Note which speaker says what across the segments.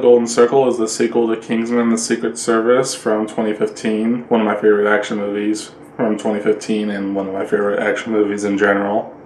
Speaker 1: Golden Circle is the sequel to Kingsman: The Secret Service from 2015, one of my favorite action movies from 2015 and one of my favorite action movies in general.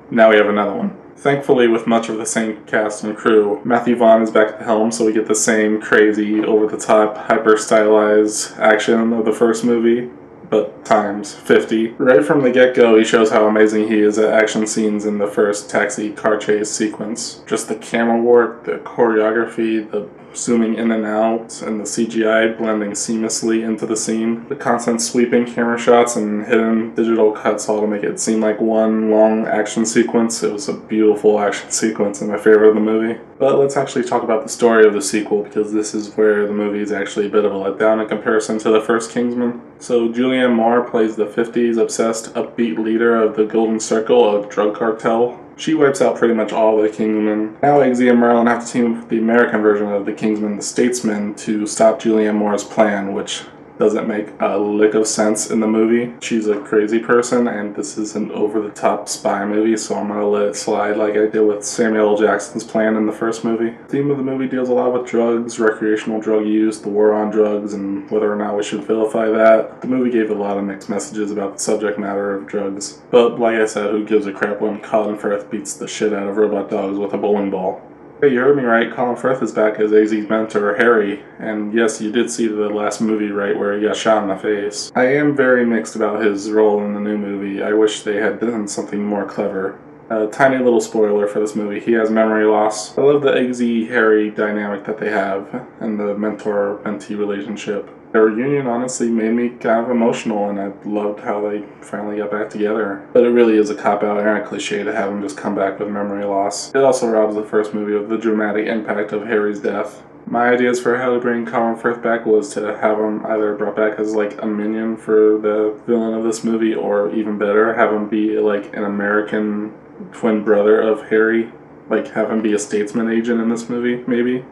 Speaker 1: Now we have another one. Thankfully, with much of the same cast and crew, Matthew Vaughn is back at the helm, so we get the same crazy, over-the-top, hyper-stylized action of the first movie, but times 50. Right from the get-go, he shows how amazing he is at action scenes in the first taxi car chase sequence. Just the camera work, the choreography, the zooming in and out, and the CGI blending seamlessly into the scene. The constant sweeping camera shots and hidden digital cuts all to make it seem like one long action sequence. It was a beautiful action sequence and my favorite of the movie. But let's actually talk about the story of the sequel, because this is where the movie is actually a bit of a letdown in comparison to the first Kingsman. So Julianne Moore plays the 50s obsessed, upbeat leader of the Golden Circle, a drug cartel. She wipes out pretty much all the Kingsmen. Now Eggsy and Merlin have to team up with the American version of the Kingsman, the Statesman, to stop Julianne Moore's plan, which doesn't make a lick of sense in the movie. She's a crazy person, and this is an over-the-top spy movie, so I'm gonna let it slide like I did with Samuel L. Jackson's plan in the first movie. The theme of the movie deals a lot with drugs, recreational drug use, the war on drugs, and whether or not we should vilify that. The movie gave a lot of mixed messages about the subject matter of drugs. But like I said, who gives a crap when Colin Firth beats the shit out of robot dogs with a bowling ball? Hey, you heard me right. Colin Firth is back as Eggsy's mentor, Harry. And yes, you did see the last movie right where he got shot in the face. I am very mixed about his role in the new movie. I wish they had done something more clever. A tiny little spoiler for this movie. He has memory loss. I love the Eggsy-Harry dynamic that they have and the mentor-mentee relationship. Their reunion honestly made me kind of emotional, and I loved how they finally got back together. But it really is a cop-out and a cliche to have him just come back with memory loss. It also robs the first movie of the dramatic impact of Harry's death. My ideas for how to bring Colin Firth back was to have him either brought back as like a minion for the villain of this movie, or even better, have him be like an American twin brother of Harry. Like have him be a statesman agent in this movie, maybe.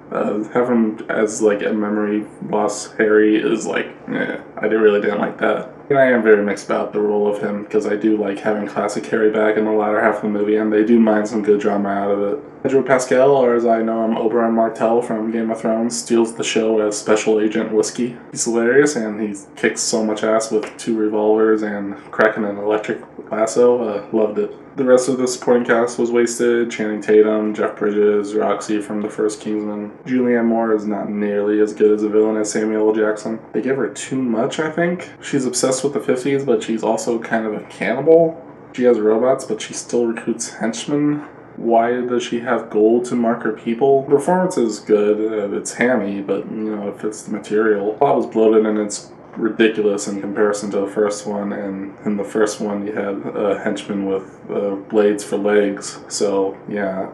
Speaker 1: Have him as like a memory loss Harry is like, I really didn't like that. And I am very mixed about the role of him, because I do like having classic Harry back in the latter half of the movie, and they do mine some good drama out of it. Pedro Pascal, or as I know him, Oberyn Martell from Game of Thrones, steals the show as Special Agent Whiskey. He's hilarious, and he kicks so much ass with 2 revolvers and cracking an electric lasso. Loved it. The rest of the supporting cast was wasted. Channing Tatum, Jeff Bridges, Roxy from the first Kingsman. Julianne Moore is not nearly as good as a villain as Samuel L. Jackson. They give her too much, I think. She's obsessed with the 50s, but she's also kind of a cannibal. She has robots, but she still recruits henchmen. Why does she have gold to mark her people? The performance is good. It's hammy, but it fits the material. The plot was bloated and it's ridiculous in comparison to the first one, and in the first one you had a henchman with blades for legs, so yeah,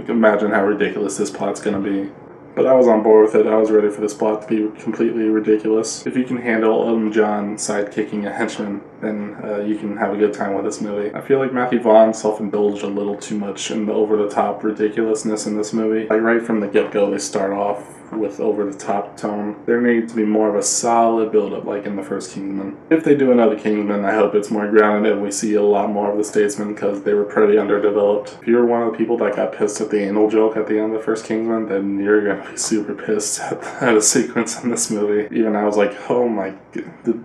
Speaker 1: imagine how ridiculous this plot's gonna be. But I was on board with it. I was ready for this plot to be completely ridiculous. If you can handle Elton John sidekicking a henchman, then you can have a good time with this movie. I feel like Matthew Vaughn self-indulged a little too much in the over-the-top ridiculousness in this movie. Like right from the get-go, they start off with over-the-top tone. There needs to be more of a solid build-up like in the first Kingsman. If they do another Kingsman, I hope it's more grounded and we see a lot more of the Statesman, because they were pretty underdeveloped. If you're one of the people that got pissed at the anal joke at the end of the first Kingsman, then you're gonna be super pissed at a sequence in this movie. Even I was like, oh my god,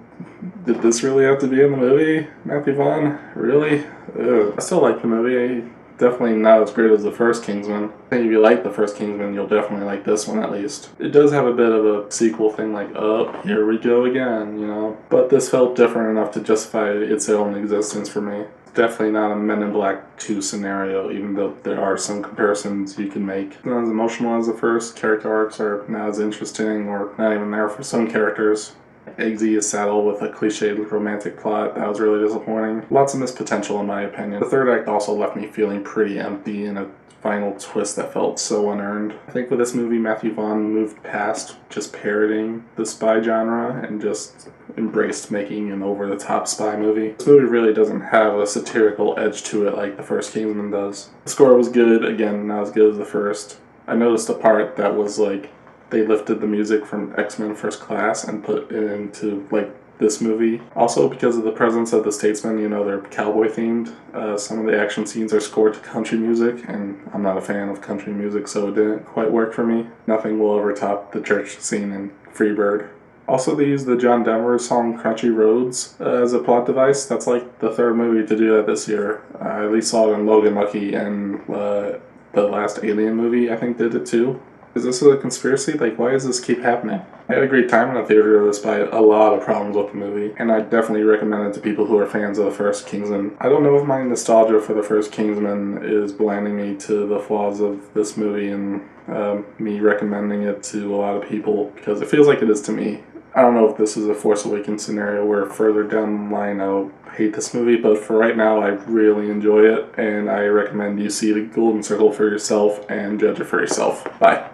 Speaker 1: did this really have to be in the movie? Matthew Vaughn? Really? Ugh. I still like the movie. Definitely not as great as the first Kingsman. I think if you like the first Kingsman, you'll definitely like this one at least. It does have a bit of a sequel thing, like, oh, here we go again, But this felt different enough to justify its own existence for me. Definitely not a Men in Black 2 scenario, even though there are some comparisons you can make. It's not as emotional as the first. Character arcs are not as interesting, or not even there for some characters. Eggsy is saddled with a cliched romantic plot that was really disappointing. Lots of missed potential in my opinion. The third act also left me feeling pretty empty, and a final twist that felt so unearned. I think with this movie, Matthew Vaughn moved past just parroting the spy genre and just embraced making an over-the-top spy movie. This movie really doesn't have a satirical edge to it like the first Kingsman does. The score was good, again, not as good as the first. I noticed a part that was like, they lifted the music from X-Men First Class and put it into like this movie. Also, because of the presence of the Statesmen, you know, they're cowboy themed. Some of the action scenes are scored to country music, and I'm not a fan of country music, so it didn't quite work for me. Nothing will ever top the church scene in Freebird. Also, they used the John Denver song Crunchy Roads as a plot device. That's like the third movie to do that this year. I at least saw it in Logan Lucky, and the last Alien movie, I think, did it too. Is this a conspiracy? Like, why does this keep happening? I had a great time in the theater despite a lot of problems with the movie, and I definitely recommend it to people who are fans of the first Kingsman. I don't know if my nostalgia for the first Kingsman is blinding me to the flaws of this movie and me recommending it to a lot of people, because it feels like it is to me. I don't know if this is a Force Awakens scenario where further down the line I'll hate this movie, but for right now I really enjoy it, and I recommend you see the Golden Circle for yourself and judge it for yourself. Bye.